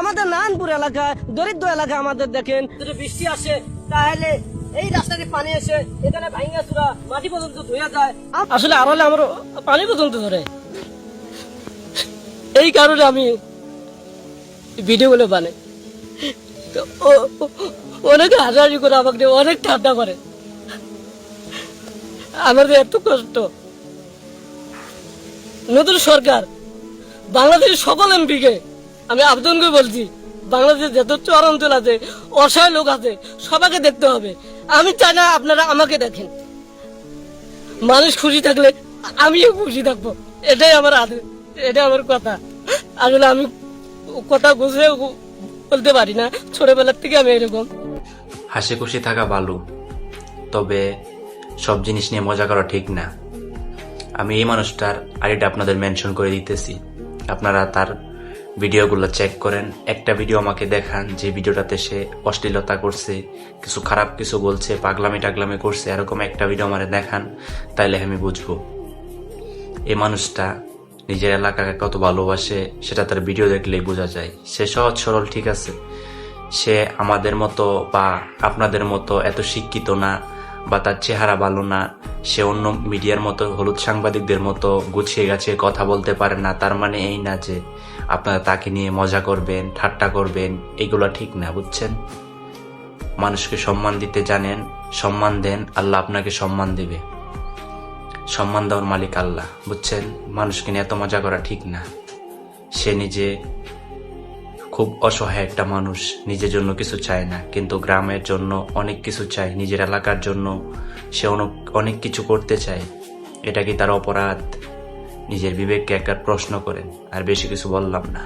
আমাদের নারায়ণপুর এলাকায় দরিদ্র এলাকা আমাদের দেখেন, যদি বৃষ্টি আসে তাহলে এই রাস্তাতে পানি এসে এখানে ভাঙা চূড়া মাটি পর্যন্ত ধুয়ে যায়। আসলে আড়ালে আমার পানি পর্যন্ত ধরে, এই কারণে আমি ভিডিওগুলো বানাই। অনেকে হাসাহাসি করে আমাকে অনেক ঠান্ডা করে, আমাদের এত কষ্ট। নতুন সরকার বাংলাদেশের সকল এমপিকে আমি আবেদন করে বলছি, বাংলাদেশে যত চর অঞ্চল আছে, অসহায় লোক আছে, সবাইকে দেখতে হবে। আমি চাই না আপনারা আমাকে দেখেন। মানুষ খুশি থাকলে আমিও খুশি থাকবো, এটাই আমার আদেশ, এটাই আমার কথা। আসলে আমি কথা বুঝে বলতে পারি না, ছোটবেলার থেকে আমি এরকম। হাসি খুশি থাকা ভালো, তবে সব জিনিস নিয়ে মজা করা ঠিক না। আমি এই মানুষটার আইডিটা আপনাদের মেনশন করে দিতেছি, আপনারা তার ভিডিওগুলো চেক করেন। একটা ভিডিও আমাকে দেখান যে ভিডিওটাতে সে অশ্লীলতা করছে, কিছু খারাপ কিছু বলছে, পাগলামি টাগলামি করছে, এরকম একটা ভিডিও আমারে দেখান, তাইলে আমি বুঝবো এই মানুষটা নিজের এলাকাকে কত ভালোবাসে। সেটা তার ভিডিও দেখলেই বোঝা যায়। সে সহজ সরল, ঠিক আছে, সে আমাদের মতো বা আপনাদের মতো এত শিক্ষিত না, বা তার চেহারা ভালো না, সে অন্য মিডিয়ার মতো হলুদ সাংবাদিকদের মতো গুছিয়ে গাছিয়ে কথা বলতে পারে না। তার মানে এই না যে আপনারা তাকে নিয়ে মজা করবেন, ঠাট্টা করবেন, এগুলো ঠিক না, বুঝছেন? মানুষকে সম্মান দিতে জানেন, সম্মান দেন, আল্লাহ আপনাকে সম্মান দিবে। সম্মান দেওয়ার মালিক আল্লাহ, বুঝছেন? মানুষকে নিয়ে এত মজা করা ঠিক না। সে নিজে খুব অসহায় একটা মানুষ, নিজের জন্য কিছু চায় না, কিন্তু গ্রামের জন্য অনেক কিছু চায়, নিজের এলাকার জন্য সে অনেক কিছু করতে চায়। এটা কি তার অপরাধ? নিজের বিবেককে একবার প্রশ্ন করেন। আর বেশি কিছু বললাম না।